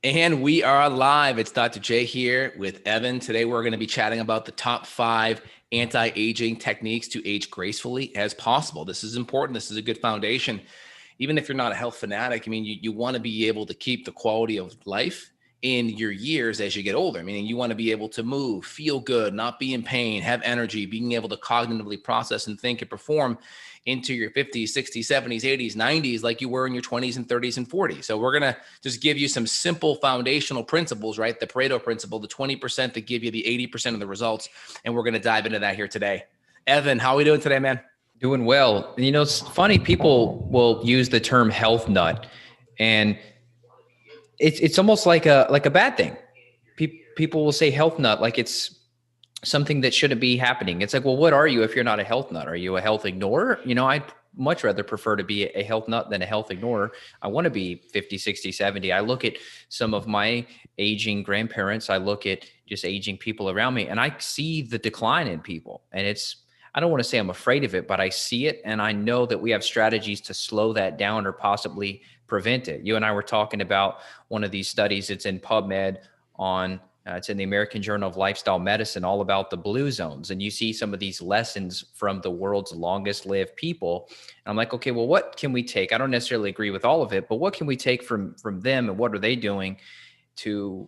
And we are live. It's Dr. J here with Evan. Today, we're going to be chatting about the top 5 anti-aging techniques to age gracefully as possible. This is important. This is a good foundation. Even if you're not a health fanatic, I mean, you want to be able to keep the quality of life in your years as you get older. Meaning you want to be able to move, feel good, not be in pain, have energy, being able to cognitively process and think and perform into your 50s, 60s, 70s, 80s, 90s, like you were in your 20s and 30s and 40s. So we're going to just give you some simple foundational principles, right? The Pareto principle, the 20% that give you the 80% of the results. And we're going to dive into that here today. Evan, how are we doing today, man? Doing well. You know, it's funny, people will use the term health nut, and it's almost like a bad thing. People will say health nut like it's something that shouldn't be happening. It's like, well, what are you if you're not a health nut? Are you a health ignorer? You know, I'd much rather prefer to be a health nut than a health ignorer. I want to be 50, 60, 70. I look at some of my aging grandparents. I look at just aging people around me, and I see the decline in people. And I don't want to say I'm afraid of it, but I see it. And I know that we have strategies to slow that down or possibly prevent it. You and I were talking about one of these studies. It's in PubMed on it's in the American Journal of Lifestyle Medicine, all about the blue zones. And you see some of these lessons from the world's longest lived people. And I'm like, okay, well, what can we take? I don't necessarily agree with all of it, but what can we take from them, and what are they doing to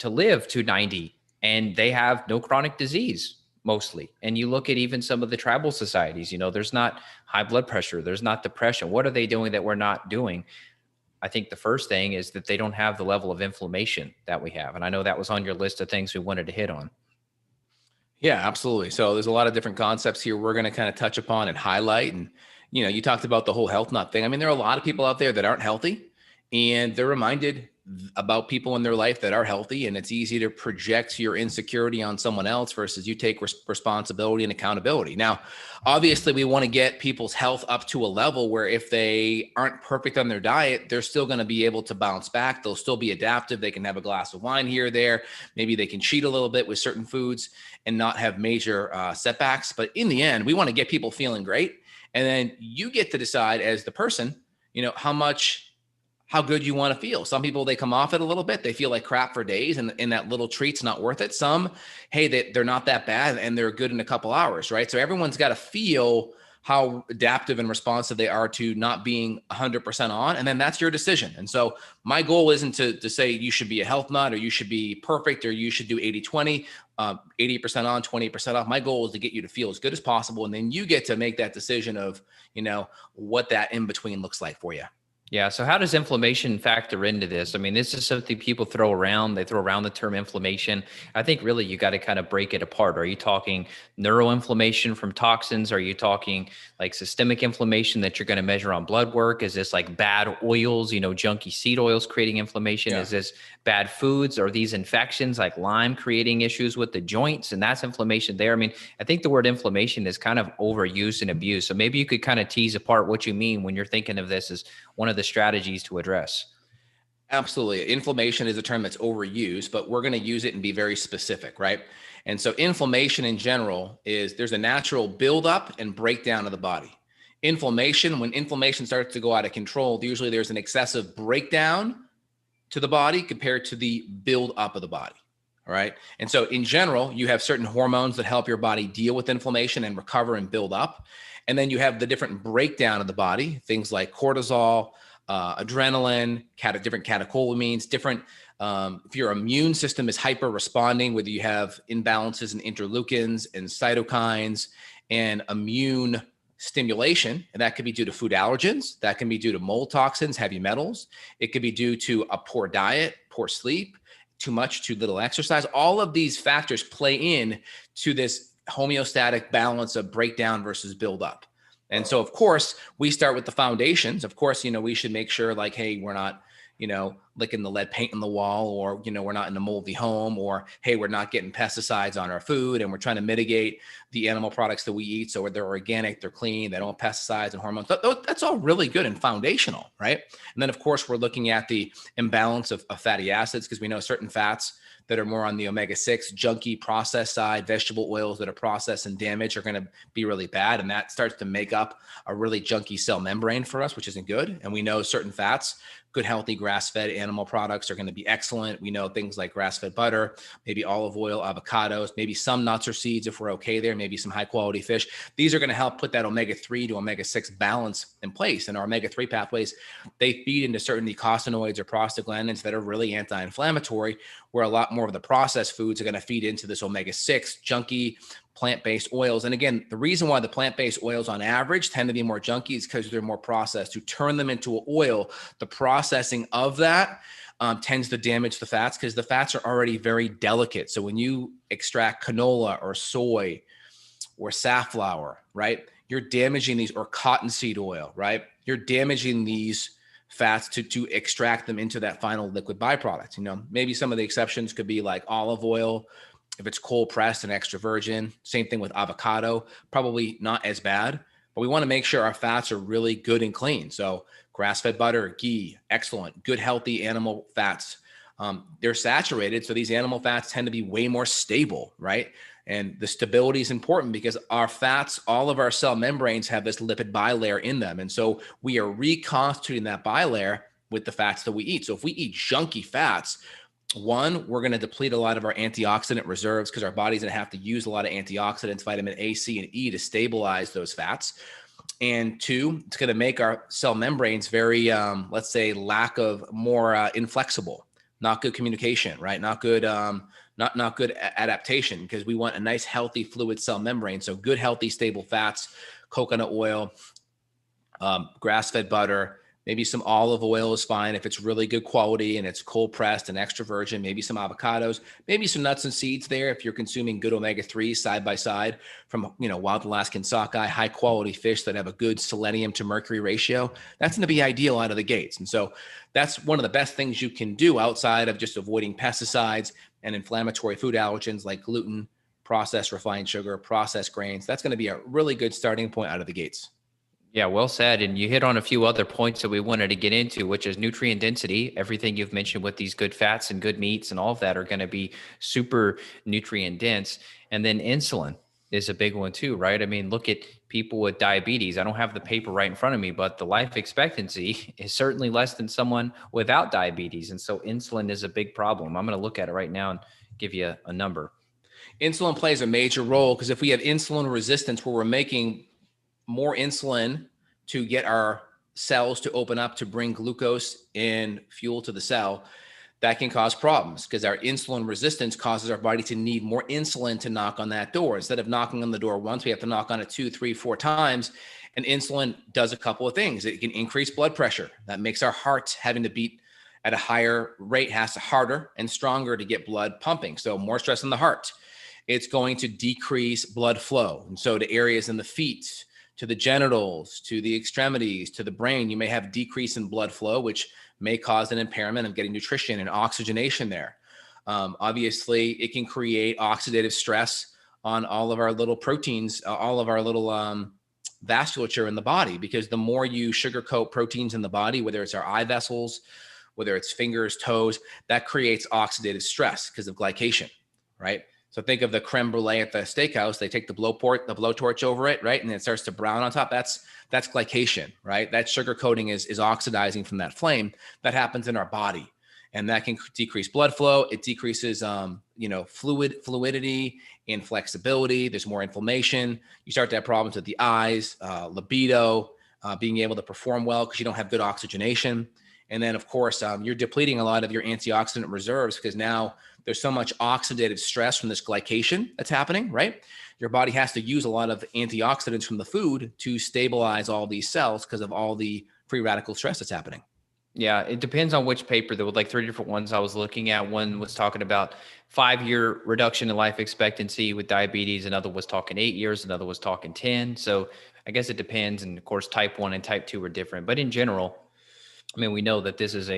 live to 90? And they have no chronic disease mostly. And you look at even some of the tribal societies, you know, there's not high blood pressure, there's not depression. What are they doing that we're not doing? I think the first thing is that they don't have the level of inflammation that we have. And I know that was on your list of things we wanted to hit on. Yeah, absolutely. So there's a lot of different concepts here we're going to kind of touch upon and highlight. And, you know, you talked about the whole health nut thing. I mean, there are a lot of people out there that aren't healthy, and they're reminded about people in their life that are healthy. And it's easy to project your insecurity on someone else versus you take responsibility and accountability. Now, obviously, we want to get people's health up to a level where if they aren't perfect on their diet, they're still going to be able to bounce back. They'll still be adaptive. They can have a glass of wine here or there. Maybe they can cheat a little bit with certain foods and not have major setbacks. But in the end, we want to get people feeling great. And then you get to decide as the person, you know, how good you want to feel. Some people, they come off it a little bit. They feel like crap for days, and that little treat's not worth it. Some, hey, they're not that bad and they're good in a couple hours, right? So everyone's got to feel how adaptive and responsive they are to not being 100% on. And then that's your decision. And so my goal isn't to say you should be a health nut or you should be perfect or you should do 80-20, 80% on, 20% off. My goal is to get you to feel as good as possible. And then you get to make that decision of, you know, what that in between looks like for you. Yeah. So how does inflammation factor into this? I mean, this is something people throw around. They throw around the term inflammation. I think really you got to kind of break it apart. Are you talking neuroinflammation from toxins? Are you talking like systemic inflammation that you're going to measure on blood work? Is this like bad oils, you know, junky seed oils creating inflammation? Yeah. Is this bad foods? Are these infections like Lyme creating issues with the joints? And that's inflammation there. I mean, I think the word inflammation is kind of overused and abused. So maybe you could kind of tease apart what you mean when you're thinking of this as one of the strategies to address. Absolutely. Inflammation is a term that's overused, but we're going to use it and be very specific, right? And so inflammation in general is there's a natural buildup and breakdown of the body. Inflammation, when inflammation starts to go out of control, usually there's an excessive breakdown to the body compared to the build up of the body. All right. And so in general, you have certain hormones that help your body deal with inflammation and recover and build up. And then you have the different breakdown of the body, things like cortisol, adrenaline, different catecholamines, different. If your immune system is hyper responding, whether you have imbalances in interleukins and cytokines and immune stimulation, and that could be due to food allergens, that can be due to mold toxins, heavy metals. It could be due to a poor diet, poor sleep, too much, too little exercise. All of these factors play in to this homeostatic balance of breakdown versus buildup. And so, of course, we start with the foundations. Of course, you know, we should make sure like, hey, we're not, you know, licking the lead paint on the wall, or, you know, we're not in a moldy home, or, hey, we're not getting pesticides on our food, and we're trying to mitigate the animal products that we eat. So they're organic, they're clean, they don't have pesticides and hormones. That's all really good and foundational, right? And then, of course, we're looking at the imbalance of fatty acids, because we know certain fats that are more on the omega-6 junky processed side, vegetable oils that are processed and damaged are going to be really bad. And that starts to make up a really junky cell membrane for us, which isn't good. And we know certain fats, good, healthy, grass-fed animal products are going to be excellent. We know things like grass-fed butter, maybe olive oil, avocados, maybe some nuts or seeds if we're okay there, maybe some high quality fish. These are going to help put that omega-3 to omega-6 balance in place. And our omega-3 pathways, they feed into certain eicosanoids or prostaglandins that are really anti-inflammatory, where a lot more of the processed foods are going to feed into this omega-6 junky plant-based oils. And again, the reason why the plant-based oils on average tend to be more junky is because they're more processed. To turn them into an oil, the processing of that tends to damage the fats, because the fats are already very delicate. So when you extract canola or soy or safflower, right, you're damaging these, or cottonseed oil, right? You're damaging these fats to extract them into that final liquid byproduct. You know, maybe some of the exceptions could be like olive oil, if it's cold pressed and extra virgin. Same thing with avocado, probably not as bad, but we want to make sure our fats are really good and clean. So grass-fed butter, ghee, excellent, good, healthy animal fats. They're saturated, so these animal fats tend to be way more stable, right? And the stability is important because our fats, all of our cell membranes have this lipid bilayer in them. And so we are reconstituting that bilayer with the fats that we eat. So if we eat junky fats, one, we're going to deplete a lot of our antioxidant reserves, because our body's going to have to use a lot of antioxidants, vitamin A, C, and E, to stabilize those fats. And two, it's going to make our cell membranes very, let's say, lack of more inflexible, not good communication, right? Not good, not good adaptation, because we want a nice, healthy, fluid cell membrane. So good, healthy, stable fats, coconut oil, grass-fed butter. Maybe some olive oil is fine if it's really good quality and it's cold pressed and extra virgin. Maybe some avocados, maybe some nuts and seeds there if you're consuming good omega-3 side by side from, you know, wild Alaskan sockeye, high quality fish that have a good selenium to mercury ratio. That's going to be ideal out of the gates. And so that's one of the best things you can do outside of just avoiding pesticides and inflammatory food allergens like gluten, processed refined sugar, processed grains. That's going to be a really good starting point out of the gates. Yeah, well said. And you hit on a few other points that we wanted to get into, which is nutrient density. Everything you've mentioned with these good fats and good meats and all of that are going to be super nutrient dense. And then insulin is a big one too, right? I mean, look at people with diabetes. I don't have the paper right in front of me, but the life expectancy is certainly less than someone without diabetes. And so insulin is a big problem. I'm going to look at it right now and give you a number. Insulin plays a major role, because if we have insulin resistance, where we're making more insulin to get our cells to open up to bring glucose and fuel to the cell, that can cause problems, because our insulin resistance causes our body to need more insulin to knock on that door. Instead of knocking on the door once, we have to knock on it 2, 3, 4 times. And insulin does a couple of things. It can increase blood pressure. That makes our heart having to beat at a higher rate, has to harder and stronger to get blood pumping. So more stress on the heart. It's going to decrease blood flow. And so to areas in the feet, to the genitals, to the extremities, to the brain, you may have decrease in blood flow, which may cause an impairment of getting nutrition and oxygenation there. Obviously, it can create oxidative stress on all of our little proteins, all of our little vasculature in the body, because the more you sugarcoat proteins in the body, whether it's our eye vessels, whether it's fingers, toes, that creates oxidative stress because of glycation, right? So think of the creme brulee at the steakhouse. They take the blowtorch over it, right? And it starts to brown on top. That's glycation, right? That sugar coating is oxidizing from that flame. That happens in our body. And that can decrease blood flow. It decreases, fluidity and flexibility. There's more inflammation. You start to have problems with the eyes, libido, being able to perform well because you don't have good oxygenation. And then, of course, you're depleting a lot of your antioxidant reserves, because now there's so much oxidative stress from this glycation that's happening, right? Your body has to use a lot of antioxidants from the food to stabilize all these cells because of all the free radical stress that's happening. Yeah, it depends on which paper. There were like 3 different ones I was looking at. One was talking about 5-year reduction in life expectancy with diabetes. Another was talking 8 years. Another was talking 10. So I guess it depends. And of course, type 1 and type 2 are different. But in general, I mean, we know that this is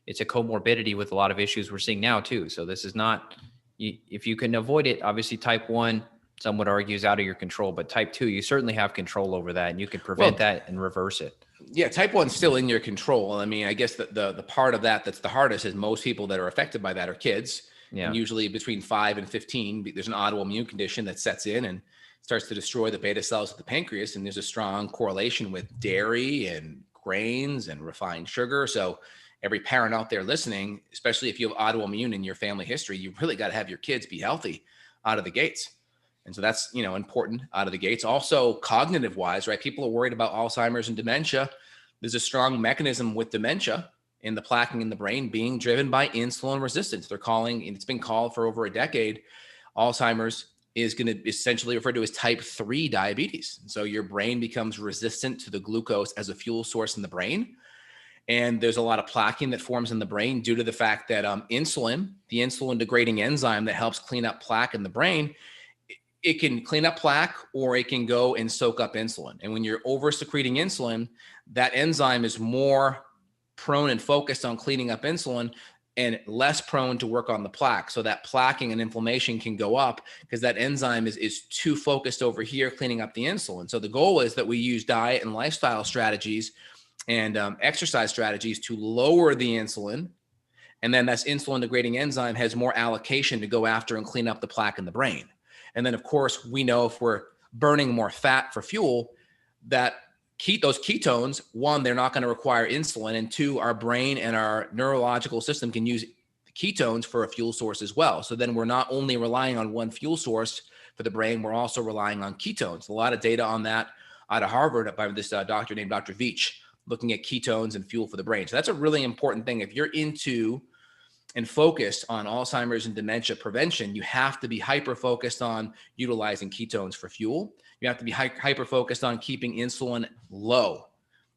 it's a comorbidity with a lot of issues we're seeing now too. So this is not, if you can avoid it, obviously type 1, some would argue, is out of your control, but type 2, you certainly have control over that, and you can prevent that and reverse it. Yeah, type 1 is still in your control. I mean, I guess the part of that that's the hardest is most people that are affected by that are kids. Yeah. And usually between 5 and 15, there's an autoimmune condition that sets in and starts to destroy the beta cells of the pancreas. And there's a strong correlation with dairy and grains and refined sugar. So every parent out there listening, especially if you have autoimmune in your family history, you really got to have your kids be healthy out of the gates. And so that's, important out of the gates. Also cognitive wise, right? People are worried about Alzheimer's and dementia. There's a strong mechanism with dementia in the plaquing in the brain being driven by insulin resistance. It's been called for over a decade, Alzheimer's is going to essentially referred to as type 3 diabetes. And so your brain becomes resistant to the glucose as a fuel source in the brain. And there's a lot of plaquing that forms in the brain due to the fact that insulin, the insulin degrading enzyme that helps clean up plaque in the brain, it can clean up plaque or it can go and soak up insulin. And when you're over secreting insulin, that enzyme is more prone and focused on cleaning up insulin and less prone to work on the plaque. So that plaquing and inflammation can go up because that enzyme is too focused over here cleaning up the insulin. So the goal is that we use diet and lifestyle strategies and exercise strategies to lower the insulin. And then that's insulin degrading enzyme has more allocation to go after and clean up the plaque in the brain. And then of course, we know if we're burning more fat for fuel, that those ketones, one, they're not going to require insulin, and two, our brain and our neurological system can use ketones for a fuel source as well. So then we're not only relying on one fuel source for the brain, we're also relying on ketones. A lot of data on that out of Harvard by this doctor named Dr. Veach, looking at ketones and fuel for the brain. So that's a really important thing. If you're into and focused on Alzheimer's and dementia prevention, you have to be hyper-focused on utilizing ketones for fuel. You have to be hyper-focused on keeping insulin low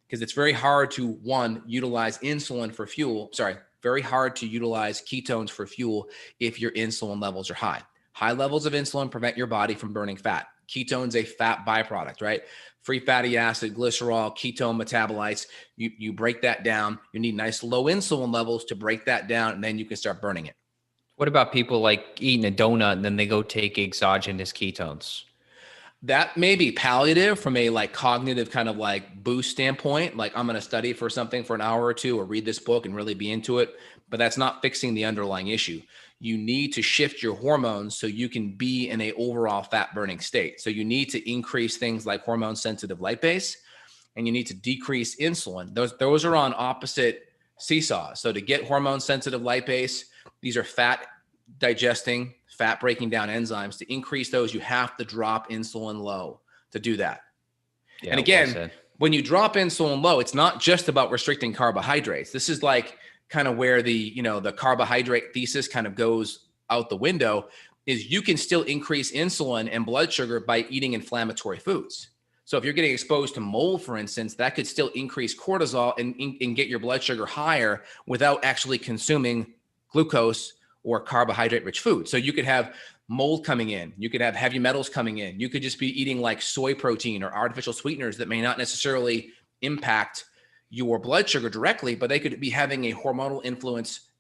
because it's very hard to, one, utilize insulin for fuel. Very hard to utilize ketones for fuel if your insulin levels are high. High levels of insulin prevent your body from burning fat. Ketones, a fat byproduct, right? Free fatty acid, glycerol, ketone metabolites. You break that down. You need nice low insulin levels to break that down, and then you can start burning it. What about people like eating a donut and then they go take exogenous ketones? That may be palliative from a cognitive kind of boost standpoint. Like I'm going to study for something for an hour or two or read this book and really be into it, but that's not fixing the underlying issue. You need to shift your hormones so you can be in a overall fat burning state. So you need to increase things like hormone sensitive lipase, and you need to decrease insulin. Those are on opposite seesaws. So to get hormone sensitive lipase, these are fat digesting, fat breaking down enzymes. To increase those, you have to drop insulin low to do that. Yeah, and again, when you drop insulin low, it's not just about restricting carbohydrates. This is kind of where the carbohydrate thesis kind of goes out the window, is you can still increase insulin and blood sugar by eating inflammatory foods. So if you're getting exposed to mold, for instance, that could still increase cortisol and get your blood sugar higher without actually consuming glucose or carbohydrate rich food. So you could have mold coming in, you could have heavy metals coming in, you could just be eating soy protein or artificial sweeteners that may not necessarily impact your blood sugar directly, but they could be having a hormonal influence,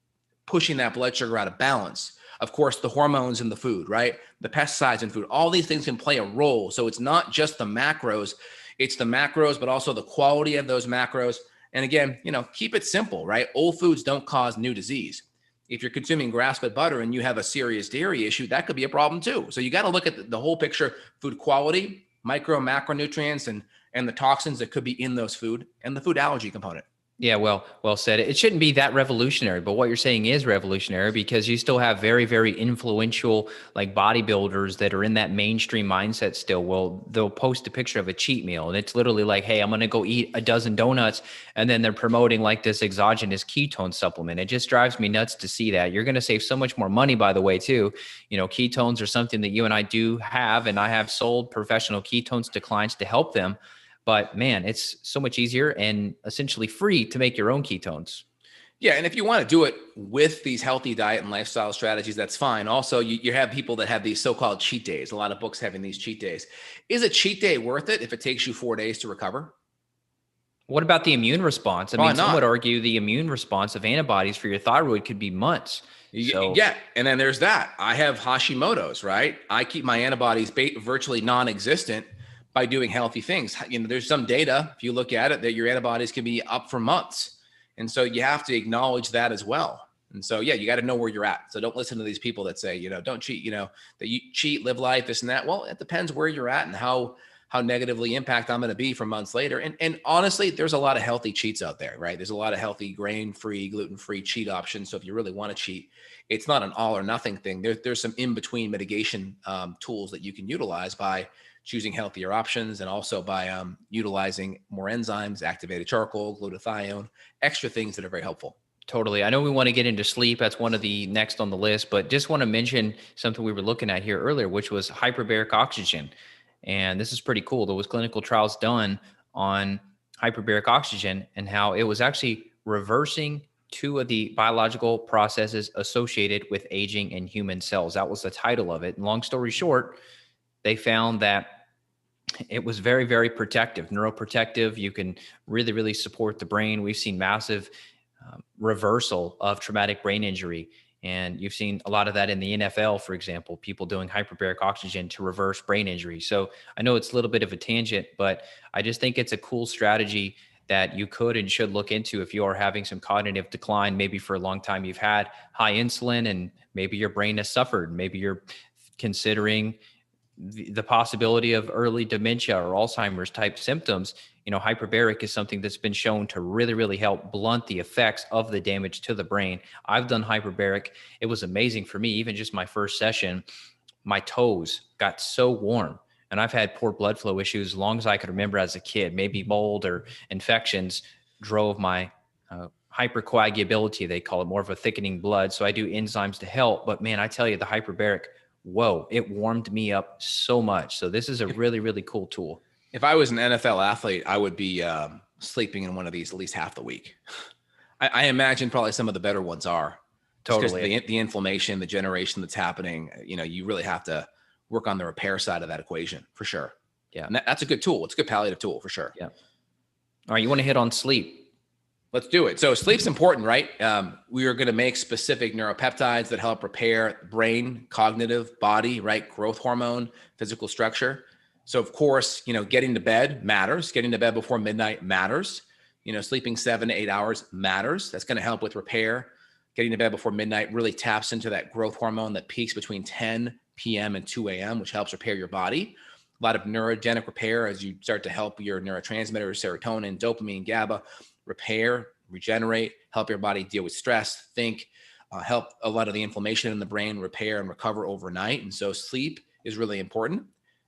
pushing that blood sugar out of balance. Of course, the hormones in the food, right? The pesticides in food, all these things can play a role. So it's not just the macros, it's the macros, but also the quality of those macros. And again, keep it simple, right? Old foods don't cause new disease. If you're consuming grass-fed butter and you have a serious dairy issue, that could be a problem too. So you got to look at the whole picture: food quality, micro and macronutrients, and the toxins that could be in those food, and the food allergy component. Yeah, well said. It shouldn't be that revolutionary, but what you're saying is revolutionary because you still have very, very influential bodybuilders that are in that mainstream mindset still. Well, they'll post a picture of a cheat meal and it's literally like, hey, I'm going to go eat a dozen donuts. And then they're promoting this exogenous ketone supplement. It just drives me nuts to see that. You're going to save so much more money, by the way, too. Ketones are something that you and I do have, and I have sold professional ketones to clients to help them. But man, it's so much easier and essentially free to make your own ketones. Yeah. And if you want to do it with these healthy diet and lifestyle strategies, that's fine. Also, you have people that have these so-called cheat days. A lot of books having these cheat days. Is a cheat day worth it if it takes you 4 days to recover? What about the immune response? I mean, some would argue the immune response of antibodies for your thyroid could be months. Yeah. And then there's that. I have Hashimoto's, right? I keep my antibodies virtually non-existent by doing healthy things. There's some data, if you look at it, that your antibodies can be up for months. And so you have to acknowledge that as well. And so, yeah, you got to know where you're at. So don't listen to these people that say, don't cheat, that you cheat, live life, this and that. Well, it depends where you're at and how how negatively impact I'm going to be for months later. And honestly, there's a lot of healthy cheats out there, right? There's a lot of healthy grain-free, gluten-free cheat options. So if you really want to cheat, it's not an all or nothing thing. There's some in-between mitigation tools that you can utilize by choosing healthier options, and also by utilizing more enzymes, activated charcoal, glutathione, extra things that are very helpful. Totally. I know we want to get into sleep. That's one of the next on the list, but just want to mention something we were looking at here earlier, which was hyperbaric oxygen. And this is pretty cool. There was clinical trials done on hyperbaric oxygen and how it was actually reversing two of the biological processes associated with aging in human cells. That was the title of it. And long story short, they found that it was very, very protective, neuroprotective. You can really, really support the brain. We've seen massive reversal of traumatic brain injury. And you've seen a lot of that in the NFL, for example, people doing hyperbaric oxygen to reverse brain injury. So I know it's a little bit of a tangent, but I just think it's a cool strategy that you could and should look into if you are having some cognitive decline. Maybe for a long time you've had high insulin and maybe your brain has suffered. Maybe you're considering the possibility of early dementia or Alzheimer's type symptoms. Hyperbaric is something that's been shown to really, really help blunt the effects of the damage to the brain. I've done hyperbaric. It was amazing for me. Even just my first session, my toes got so warm. And I've had poor blood flow issues as long as I could remember as a kid. Maybe mold or infections drove my hypercoagulability, they call it, more of a thickening blood. So I do enzymes to help. But man, I tell you, the hyperbaric, whoa, it warmed me up so much. So this is a really, really cool tool. If I was an NFL athlete, I would be sleeping in one of these at least half the week. I imagine probably some of the better ones are. Totally. Because the inflammation, the generation that's happening, you really have to work on the repair side of that equation for sure. Yeah. And that's a good tool. It's a good palliative tool for sure. Yeah. All right. You want to hit on sleep? Let's do it. So sleep's important, right? We are going to make specific neuropeptides that help repair brain, cognitive, body, right? Growth hormone, physical structure. So of course, getting to bed matters. Getting to bed before midnight matters. Sleeping 7 to 8 hours matters. That's going to help with repair. Getting to bed before midnight really taps into that growth hormone that peaks between 10 p.m. and 2 a.m., which helps repair your body. A lot of neurogenic repair as you start to help your neurotransmitters, serotonin, dopamine, GABA, repair, regenerate, help your body deal with stress, think, help a lot of the inflammation in the brain repair and recover overnight. And so sleep is really important.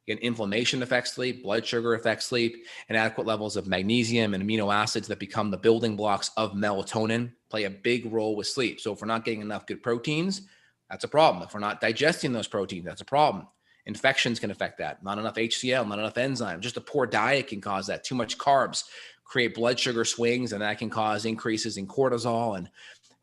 Again, inflammation affects sleep, blood sugar affects sleep, and adequate levels of magnesium and amino acids that become the building blocks of melatonin play a big role with sleep. So if we're not getting enough good proteins, that's a problem. If we're not digesting those proteins, that's a problem. Infections can affect that. Not enough HCl, not enough enzyme. Just a poor diet can cause that. Too much carbs create blood sugar swings, and that can cause increases in cortisol. And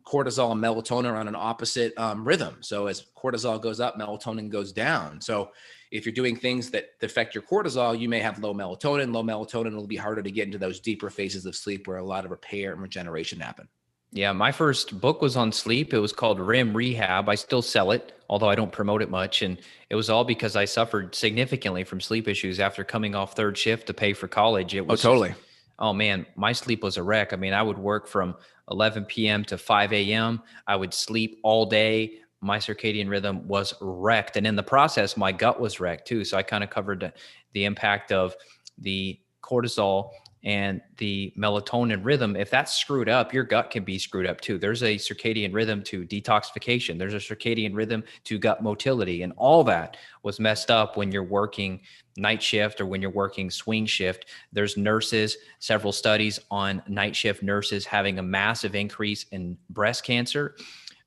cortisol and melatonin are on an opposite rhythm. So as cortisol goes up, melatonin goes down. So if you're doing things that affect your cortisol, you may have low melatonin. Low melatonin will be harder to get into those deeper phases of sleep where a lot of repair and regeneration happen. Yeah, my first book was on sleep. It was called REM Rehab. I still sell it, although I don't promote it much. And it was all because I suffered significantly from sleep issues after coming off third shift to pay for college. It was totally. Oh man, my sleep was a wreck. I mean, I would work from 11 p.m. to 5 a.m. I would sleep all day. My circadian rhythm was wrecked. And in the process, my gut was wrecked too. So I kind of covered the impact of the cortisol and the melatonin rhythm. If that's screwed up, your gut can be screwed up too. There's a circadian rhythm to detoxification. There's a circadian rhythm to gut motility. And all that was messed up when you're working night shift or when you're working swing shift. There's nurses, several studies on night shift nurses having a massive increase in breast cancer.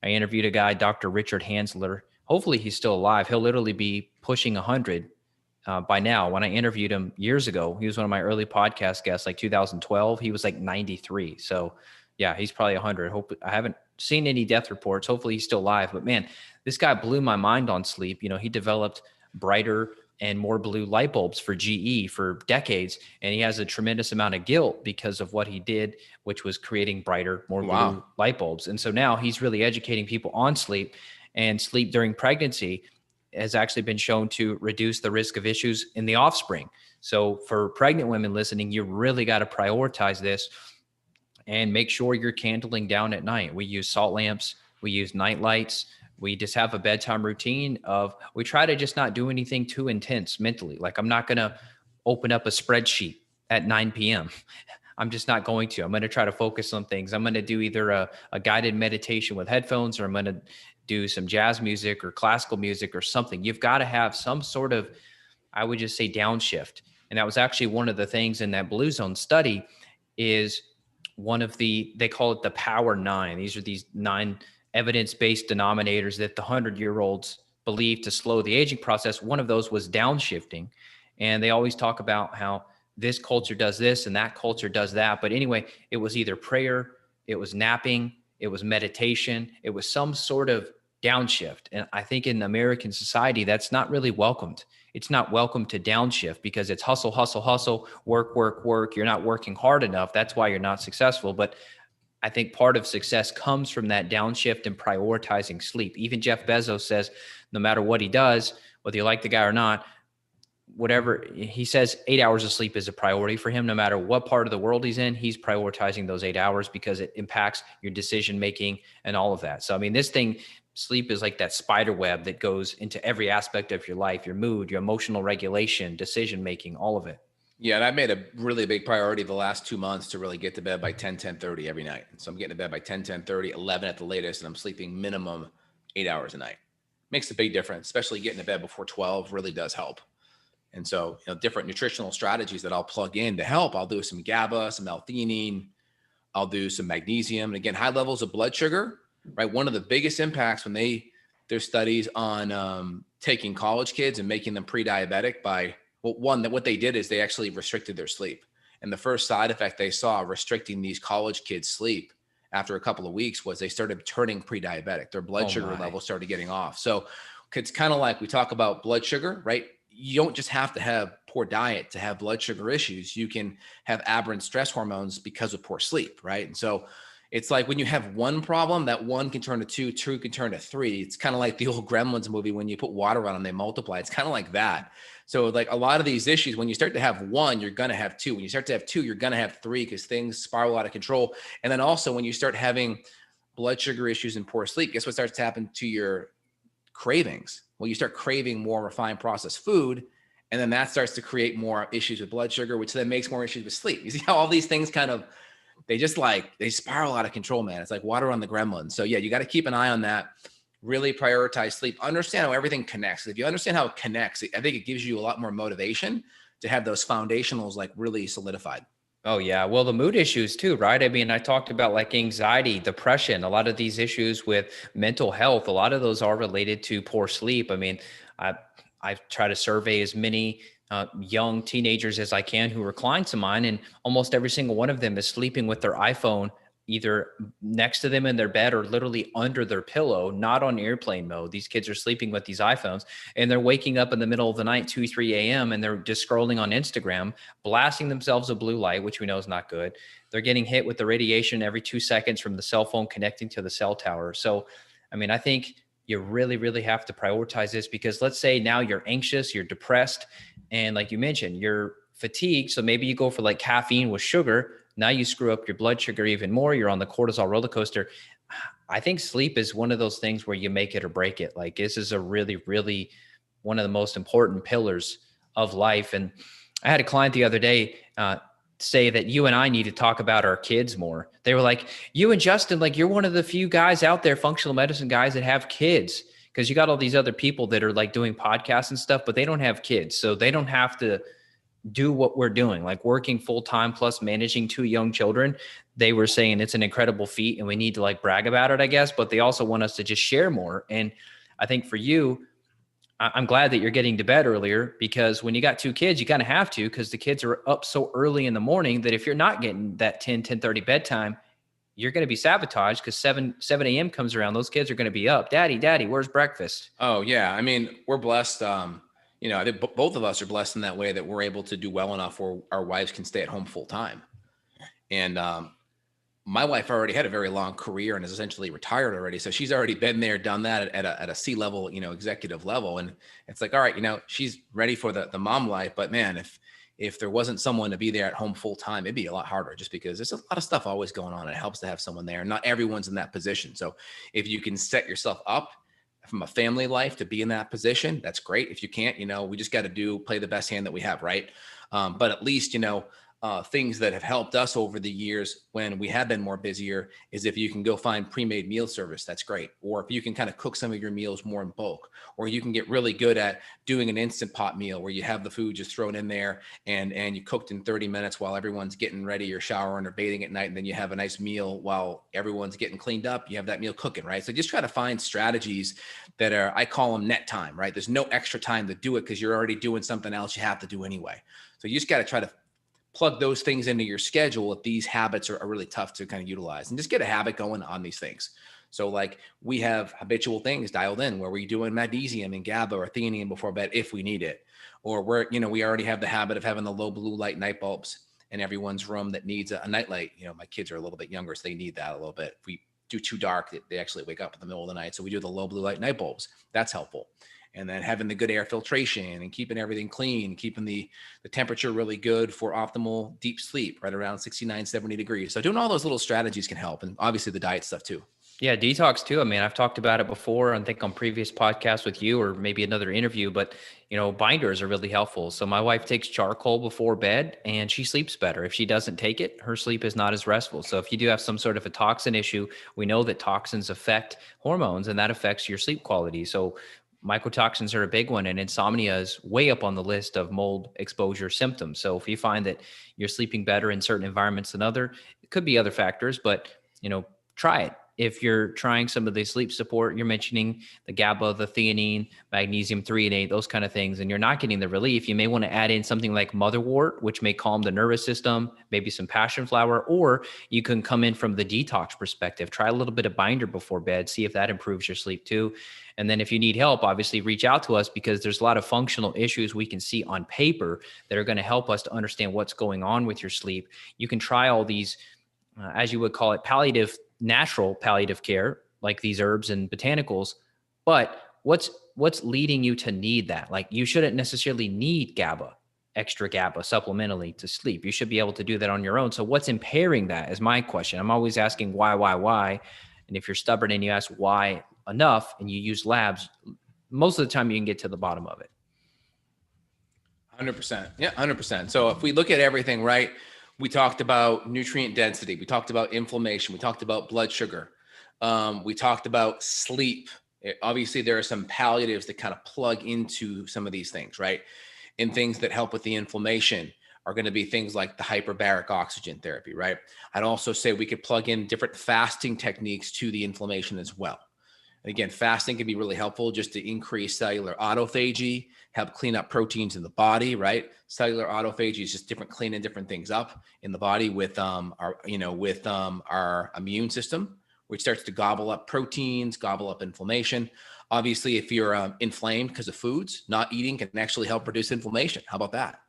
I interviewed a guy, Dr. Richard Hansler. Hopefully he's still alive. He'll literally be pushing 100 by now. When I interviewed him years ago, he was one of my early podcast guests, like 2012. He was like 93. So yeah, he's probably 100. I haven't seen any death reports. Hopefully he's still alive. But man, this guy blew my mind on sleep. He developed brighter and more blue light bulbs for GE for decades. And he has a tremendous amount of guilt because of what he did, which was creating brighter, more blue light bulbs. And so now he's really educating people on sleep, and sleep during pregnancy has actually been shown to reduce the risk of issues in the offspring. So for pregnant women listening, you really got to prioritize this and make sure you're candling down at night. We use salt lamps. We use night lights. We just have a bedtime routine we try to just not do anything too intense mentally. Like I'm not going to open up a spreadsheet at 9 p.m. I'm just not going to. I'm going to try to focus on things. I'm going to do either a guided meditation with headphones, or I'm going to do some jazz music or classical music or something. You've got to have some sort of, I would just say, downshift. And that was actually one of the things in that Blue Zone study is one of they call it the Power Nine. These are these 9 evidence-based denominators that the 100-year-olds believe to slow the aging process. One of those was downshifting. And they always talk about how this culture does this and that culture does that. But anyway, it was either prayer, it was napping, it was meditation, it was some sort of downshift. And I think in American society, that's not really welcomed. It's not welcome to downshift because it's hustle, hustle, hustle, work, work, work. You're not working hard enough. That's why you're not successful. But I think part of success comes from that downshift and prioritizing sleep. Even Jeff Bezos says, no matter what he does, whether you like the guy or not, whatever he says, 8 hours of sleep is a priority for him. No matter what part of the world he's in, he's prioritizing those 8 hours because it impacts your decision making and all of that. So, I mean, this thing, sleep is like that spider web that goes into every aspect of your life, your mood, your emotional regulation, decision making, all of it. Yeah, and I made a really big priority the last 2 months to really get to bed by 10:30 every night. So I'm getting to bed by 10:30, 11 at the latest, and I'm sleeping minimum 8 hours a night. Makes a big difference, especially getting to bed before 12 really does help. And so, different nutritional strategies that I'll plug in to help. I'll do some GABA, some L-theanine. I'll do some magnesium. And again, high levels of blood sugar, right? One of the biggest impacts when there's studies on taking college kids and making them pre-diabetic by, well, what they did is they actually restricted their sleep. And the first side effect they saw restricting these college kids' sleep after a couple of weeks was they started turning pre-diabetic. Their blood sugar levels started getting off. So it's kind of like we talk about blood sugar, right? You don't just have to have poor diet to have blood sugar issues. You can have aberrant stress hormones because of poor sleep, right? And so it's like when you have one problem, that one can turn to two, two can turn to three. It's kind of like the old Gremlins movie when you put water on them, they multiply. It's kind of like that. So like a lot of these issues, when you start to have one, you're going to have two. When you start to have two, you're going to have three because things spiral out of control. And then also when you start having blood sugar issues and poor sleep, guess what starts to happen to your cravings? Well, you start craving more refined processed food, and then that starts to create more issues with blood sugar, which then makes more issues with sleep. You see how all these things they spiral out of control, man. It's like water on the Gremlins. So yeah, you got to keep an eye on that. Really prioritize sleep. Understand how everything connects. If you understand how it connects, I think it gives you a lot more motivation to have those foundationals like really solidified. Oh, yeah. Well, the mood issues too, right? I mean, I talked about like anxiety, depression, a lot of these issues with mental health, a lot of those are related to poor sleep. I mean, I try to survey as many young teenagers as I can who are clients of mine, and almost every single one of them is sleeping with their iPhone either next to them in their bed or literally under their pillow, not on airplane mode. These kids are sleeping with these iPhones, and they're waking up in the middle of the night, 2, 3 a.m., and they're just scrolling on Instagram, blasting themselves with blue light, which we know is not good. They're getting hit with the radiation every 2 seconds from the cell phone connecting to the cell tower. So, I mean, I think you really, really have to prioritize this, because let's say now you're anxious, you're depressed, and like you mentioned, you're fatigued. So maybe you go for like caffeine with sugar. Now you screw up your blood sugar even more. You're on the cortisol roller coaster. I think sleep is one of those things where you make it or break it. Like this is a really, really one of the most important pillars of life. And I had a client the other day say that you and I need to talk about our kids more. They were like, you and Justin, like you're one of the few guys out there, functional medicine guys, that have kids, because you got all these other people that are like doing podcasts and stuff, but they don't have kids. So they don't have to do what we're doing, like working full time plus managing 2 young children. They were saying it's an incredible feat and we need to like brag about it, I guess, but they also want us to just share more. And I think for you, I'm glad that you're getting to bed earlier, because when you got 2 kids, you kind of have to, because the kids are up so early in the morning that if you're not getting that 10:30 bedtime, you're going to be sabotaged, because 7 a.m. comes around. Those kids are going to be up. Daddy, where's breakfast? Oh yeah. I mean, we're blessed. I think both of us are blessed in that way that we're able to do well enough where our wives can stay at home full time. And my wife already had a very long career and is essentially retired already. So she's already been there, done that at a C-level, executive level. And it's like, all right, she's ready for the mom life. But man, if there wasn't someone to be there at home full time, it'd be a lot harder, just because there's a lot of stuff always going on. It helps to have someone there. Not everyone's in that position. So if you can set yourself up from a family life to be in that position, that's great. If you can't, we just got to play the best hand that we have, right? But at least, things that have helped us over the years when we have been more busier is if you can go find pre-made meal service, that's great. Or if you can kind of cook some of your meals more in bulk, or you can get really good at doing an instant pot meal where you have the food just thrown in there and you cooked in 30 minutes while everyone's getting ready or showering or bathing at night. And then you have a nice meal while everyone's getting cleaned up. You have that meal cooking, right? So just try to find strategies that are, I call them net time, right? There's no extra time to do it because you're already doing something else you have to do anyway. So you just got to try to plug those things into your schedule if these habits are really tough to kind of utilize, and just get a habit going on these things. So like we have habitual things dialed in where we're doing magnesium and GABA or theanine before bed if we need it, or we already have the habit of having the low blue light night bulbs in everyone's room that needs a night light. My kids are a little bit younger, so they need that a little bit. If we do too dark, they actually wake up in the middle of the night. So we do the low blue light night bulbs. That's helpful. And then having the good air filtration and keeping everything clean, keeping the temperature really good for optimal deep sleep, right around 69, 70 degrees. So doing all those little strategies can help. And obviously the diet stuff too. Yeah, detox too. I mean, I've talked about it before, I think on previous podcasts with you or maybe another interview, but binders are really helpful. So my wife takes charcoal before bed and she sleeps better. If she doesn't take it, her sleep is not as restful. So if you do have some sort of a toxin issue, we know that toxins affect hormones and that affects your sleep quality. So mycotoxins are a big one, and insomnia is way up on the list of mold exposure symptoms. So if you find that you're sleeping better in certain environments than other, it could be other factors, but try it. If you're trying some of the sleep support, you're mentioning the GABA, the theanine, magnesium threonate, those kind of things, and you're not getting the relief, you may want to add in something like motherwort, which may calm the nervous system, maybe some passion flower, or you can come in from the detox perspective. Try a little bit of binder before bed, see if that improves your sleep too. And then if you need help, obviously reach out to us, because there's a lot of functional issues we can see on paper that are going to help us to understand what's going on with your sleep. You can try all these, as you would call it, natural palliative care, like these herbs and botanicals, but what's leading you to need that? Like, you shouldn't necessarily need GABA, extra GABA supplementally to sleep. You should be able to do that on your own. So what's impairing that is my question. I'm always asking why. And if you're stubborn and you ask why enough and you use labs, most of the time you can get to the bottom of it. 100%. Yeah, 100%. So if we look at everything, right, we talked about nutrient density. We talked about inflammation. We talked about blood sugar. We talked about sleep. Obviously, there are some palliatives that kind of plug into some of these things, right? And things that help with the inflammation are going to be things like the hyperbaric oxygen therapy, right? I'd also say we could plug in different fasting techniques to the inflammation as well. And again, fasting can be really helpful just to increase cellular autophagy, help clean up proteins in the body, right? Cellular autophagy is just cleaning different things up in the body with our immune system, which starts to gobble up proteins, gobble up inflammation. Obviously, if you're inflamed because of foods, not eating can actually help reduce inflammation. How about that?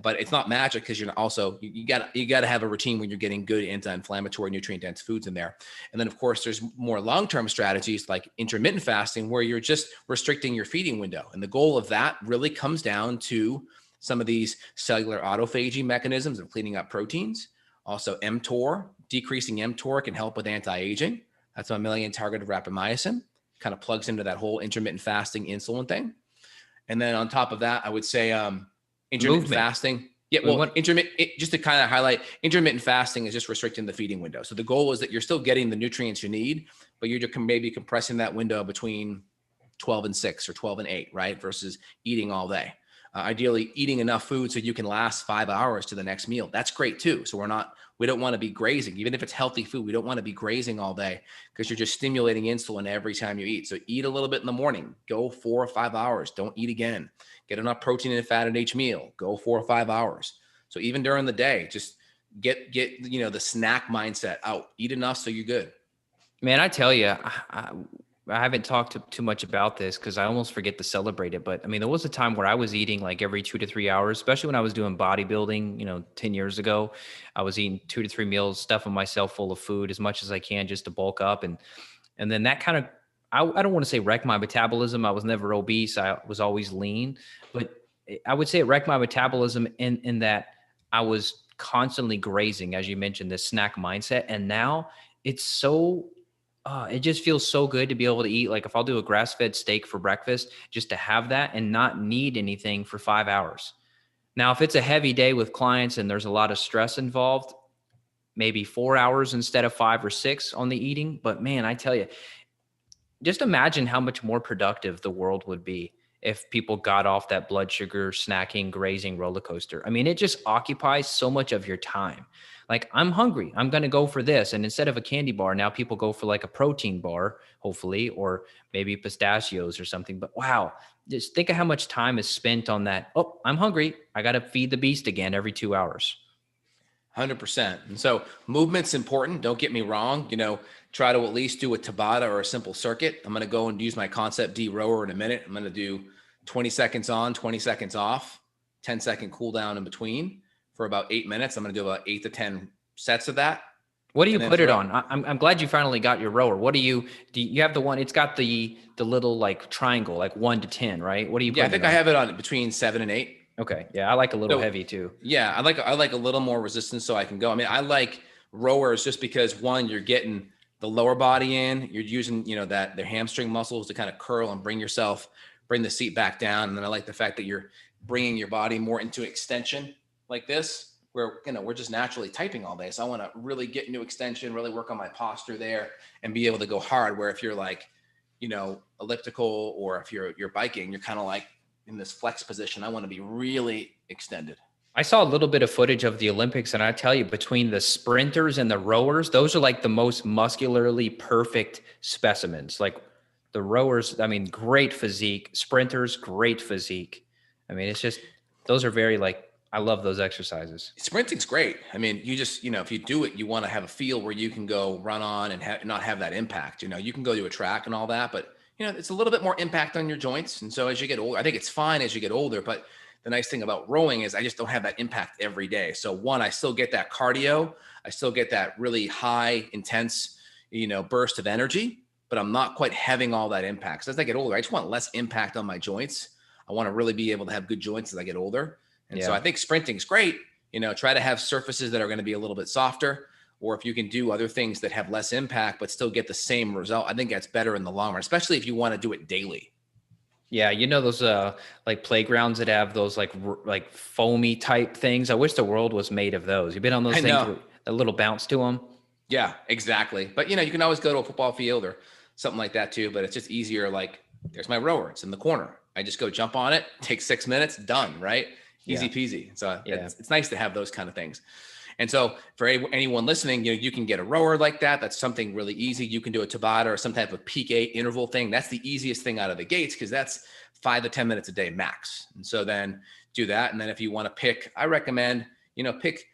But it's not magic, because you're also, you got to have a routine when you're getting good anti-inflammatory nutrient dense foods in there. And then of course there's more long-term strategies like intermittent fasting, where you're just restricting your feeding window. And the goal of that really comes down to some of these cellular autophagy mechanisms of cleaning up proteins. Also mTOR, decreasing mTOR can help with anti-aging. That's a mammalian target of rapamycin, kind of plugs into that whole intermittent fasting insulin thing. And then on top of that, I would say, intermittent fasting. Yeah, well, just to kind of highlight, intermittent fasting is just restricting the feeding window. So the goal is that you're still getting the nutrients you need, but you're just maybe compressing that window between 12 and 6 or 12 and 8, right? Versus eating all day. Ideally, eating enough food so you can last 5 hours to the next meal. That's great too. So we don't want to be grazing. Even if it's healthy food, we don't want to be grazing all day, because you're just stimulating insulin every time you eat. So eat a little bit in the morning, go 4 or 5 hours, don't eat again. Get enough protein and fat at each meal, go 4 or 5 hours. So even during the day, just get the snack mindset out, eat enough so you're good. Man, I tell you, I haven't talked too much about this because I almost forget to celebrate it. But I mean, there was a time where I was eating like every 2 to 3 hours, especially when I was doing bodybuilding, 10 years ago. I was eating 2 to 3 meals, stuffing myself full of food as much as I can just to bulk up. And then that kind of, I don't want to say wrecked my metabolism. I was never obese. I was always lean. But I would say it wrecked my metabolism in that I was constantly grazing, as you mentioned, this snack mindset. And now it's so It just feels so good to be able to eat. Like if I'll do a grass-fed steak for breakfast, just to have that and not need anything for 5 hours. Now, if it's a heavy day with clients and there's a lot of stress involved, maybe 4 hours instead of 5 or 6 on the eating. But man, I tell you, just imagine how much more productive the world would be if people got off that blood sugar snacking grazing roller coaster. I mean, it just occupies so much of your time. Like, I'm hungry, I'm going to go for this, and instead of a candy bar, now people go for like a protein bar, hopefully, or maybe pistachios or something. But wow, just think of how much time is spent on that. Oh, I'm hungry, I got to feed the beast again every 2 hours. 100%. And so movement's important. Don't get me wrong. Try to at least do a Tabata or a simple circuit. I'm going to go and use my Concept D rower in a minute. I'm going to do 20 seconds on, 20 seconds off, 10-second cool down in between for about 8 minutes. I'm going to do about 8 to 10 sets of that. What do you put it on? I'm glad you finally got your rower. What do you have the one, it's got the little like triangle, like 1 to 10, right? What do you put? Yeah, I think I have it on between 7 and 8. Okay. Yeah. I like a little heavy too. Yeah. I like a little more resistance so I can go. I mean, I like rowers just because one, you're getting the lower body in, you're using, that their hamstring muscles to kind of curl and bring the seat back down. And then I like the fact that you're bringing your body more into extension like this, where, we're just naturally typing all day. So I want to really get into extension, really work on my posture there and be able to go hard. Where if you're like, elliptical, or if you're biking, you're kind of like in this flex position. I want to be really extended. I saw a little bit of footage of the Olympics, and I tell you, between the sprinters and the rowers, those are like the most muscularly perfect specimens. Like the rowers, I mean, great physique. Sprinters, great physique. I mean, it's just, those are very I love those exercises. Sprinting's great. I mean, you just, if you do it, you want to have a feel where you can go run on and not have that impact. You can go to a track and all that, but it's a little bit more impact on your joints. And so as you get older, I think it's fine as you get older, but the nice thing about rowing is I just don't have that impact every day. So one, I still get that cardio. I still get that really high, intense, burst of energy, but I'm not quite having all that impact. So as I get older, I just want less impact on my joints. I want to really be able to have good joints as I get older. And so I think sprinting's great. Try to have surfaces that are going to be a little bit softer, or if you can do other things that have less impact, but still get the same result, I think that's better in the long run, especially if you want to do it daily. Yeah, those like playgrounds that have those like foamy type things. I wish the world was made of those. You've been on those things with a little bounce to them. Yeah, exactly. But you can always go to a football field or something like that too. But it's just easier. Like, there's my rower. It's in the corner. I just go jump on it. Takes 6 minutes. Done. Right. Easy peasy. So it's nice to have those kind of things. And so for anyone listening, you can get a rower like that. That's something really easy. You can do a Tabata or some type of peak 8 interval thing. That's the easiest thing out of the gates, because that's 5 to 10 minutes a day max. And so then do that. And then if you want to pick, I recommend, pick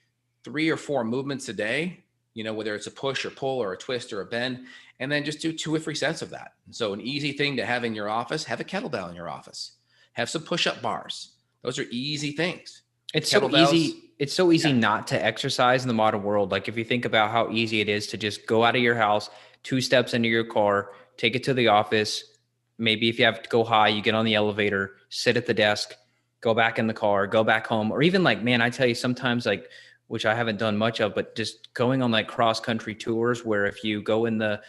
3 or 4 movements a day, whether it's a push or pull or a twist or a bend, and then just do 2 or 3 sets of that. And so an easy thing to have in your office, have a kettlebell in your office, have some push-up bars. Those are easy things. It's so easy. It's so easy not to exercise in the modern world. Like if you think about how easy it is to just go out of your house, 2 steps into your car, take it to the office. Maybe if you have to go high, you get on the elevator, sit at the desk, go back in the car, go back home. Or even man, I tell you sometimes which I haven't done much of, but just going on cross country tours where if you go in the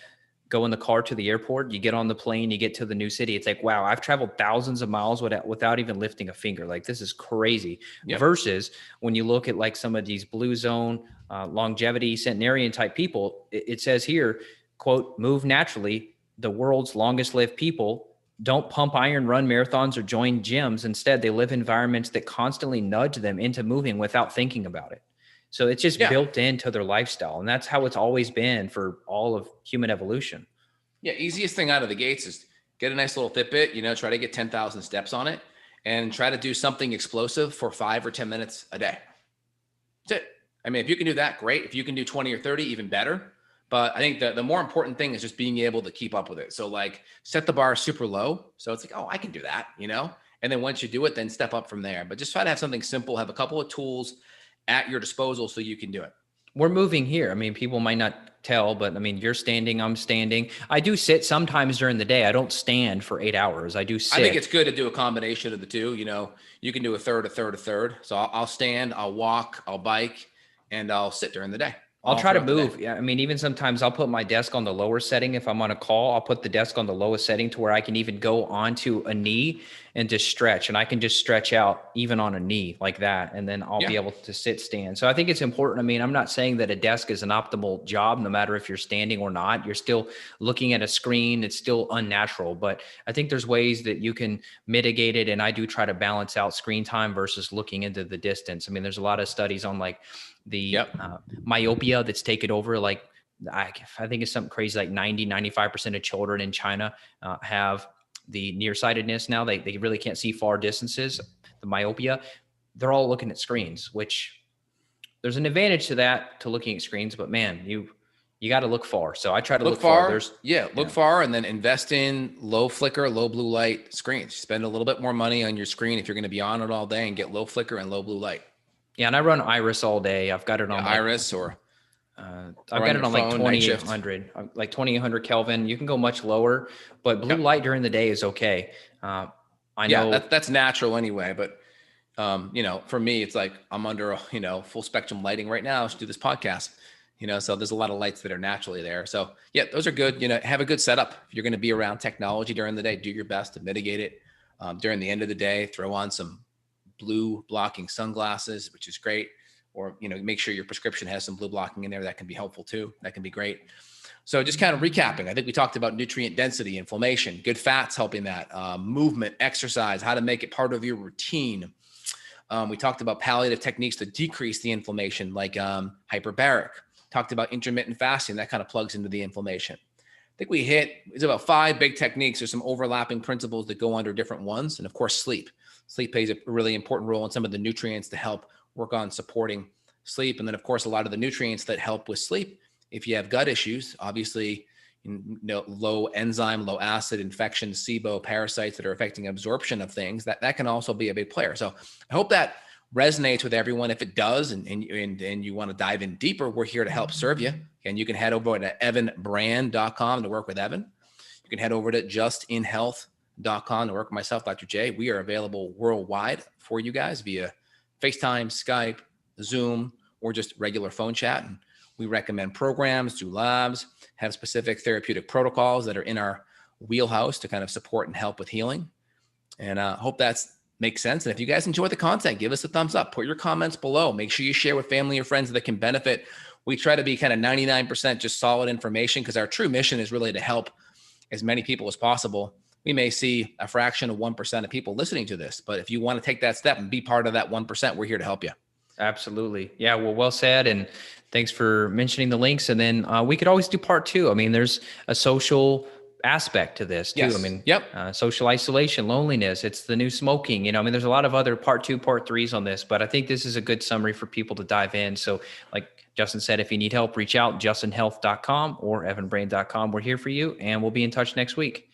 car to the airport, you get on the plane, you get to the new city. It's like, wow, I've traveled thousands of miles without even lifting a finger. This is crazy. Yep. Versus when you look at some of these blue zone, longevity, centenarian type people, it says here, quote, move naturally. The world's longest lived people don't pump iron, run marathons, or join gyms. Instead, they live in environments that constantly nudge them into moving without thinking about it. So it's just built into their lifestyle. And that's how it's always been for all of human evolution. Yeah. Easiest thing out of the gates is get a nice little Fitbit, try to get 10,000 steps on it and try to do something explosive for 5 or 10 minutes a day. That's it. I mean, if you can do that, great. If you can do 20 or 30, even better. But I think the more important thing is just being able to keep up with it. So set the bar super low. So it's oh, I can do that, and then once you do it, then step up from there. But just try to have something simple, have a couple of tools at your disposal so you can do it. We're moving here. I mean, people might not tell, but I mean, you're standing, I'm standing. I do sit sometimes during the day. I don't stand for 8 hours. I do sit. I think it's good to do a combination of the two. You can do a third, a third, a third. So I'll stand, I'll walk, I'll bike, and I'll sit during the day I'll all try to throughout the day. move. Yeah. I mean, even sometimes I'll put my desk on the lower setting. If I'm on a call, I'll put the desk on the lowest setting to where I can even go onto a knee and just stretch. And I can just stretch out even on a knee like that. And then I'll Yeah. be able to sit, stand. So I think it's important. I mean, I'm not saying that a desk is an optimal job, no matter if you're standing or not. You're still looking at a screen. It's still unnatural. But I think there's ways that you can mitigate it. And I do try to balance out screen time versus looking into the distance. I mean, there's a lot of studies on like the myopia that's taken over. Like I think it's something crazy, like 95% of children in China have the nearsightedness now. They really can't see far distances, the myopia. They're all looking at screens, which there's an advantage to that, to looking at screens, but man, you got to look far. So I try to look far. Look far, and then invest in low flicker, low blue light screens. Spend a little bit more money on your screen if you're going to be on it all day, and get low flicker and low blue light. Yeah, and I run Iris all day. I've got it on Iris I've got it on like 2800, like 2800 Kelvin. You can go much lower, but blue light during the day is okay. I know that's natural anyway, but for me, it's like I'm under full spectrum lighting right now to do this podcast. So there's a lot of lights that are naturally there. So yeah, those are good. Have a good setup. If you're going to be around technology during the day, do your best to mitigate it. During the end of the day, throw on some blue blocking sunglasses, which is great. Or, make sure your prescription has some blue blocking in there. That can be helpful too. That can be great. So just kind of recapping, I think we talked about nutrient density, inflammation, good fats helping that, movement, exercise, how to make it part of your routine. We talked about palliative techniques to decrease the inflammation, like hyperbaric. Talked about intermittent fasting. That kind of plugs into the inflammation. I think we it's about 5 big techniques. There's some overlapping principles that go under different ones. And of course, sleep. Sleep plays a really important role in some of the nutrients to help work on supporting sleep. And then of course, a lot of the nutrients that help with sleep, if you have gut issues, obviously, low enzyme, low acid, infections, SIBO, parasites that are affecting absorption of things, that can also be a big player. So I hope that resonates with everyone. If it does, and you want to dive in deeper, we're here to help serve you. And you can head over to evanbrand.com to work with Evan. You can head over to justinhealth.com to work with myself, Dr. J. We are available worldwide for you guys via FaceTime, Skype, Zoom, or just regular phone chat. And we recommend programs, do labs, have specific therapeutic protocols that are in our wheelhouse to kind of support and help with healing. And hope that makes sense. And if you guys enjoy the content, give us a thumbs up, put your comments below, make sure you share with family or friends that can benefit. We try to be kind of 99% just solid information, because our true mission is really to help as many people as possible. We may see a fraction of 1% of people listening to this, but if you want to take that step and be part of that 1%, we're here to help you. Absolutely. Yeah. Well said. And thanks for mentioning the links. And then we could always do part 2. I mean, there's a social aspect to this too. Yes. I mean, social isolation, loneliness, it's the new smoking, I mean, there's a lot of other part 2, part 3s on this, but I think this is a good summary for people to dive in. So like Justin said, if you need help, reach out, justinhealth.com or evanbrand.com. We're here for you, and we'll be in touch next week.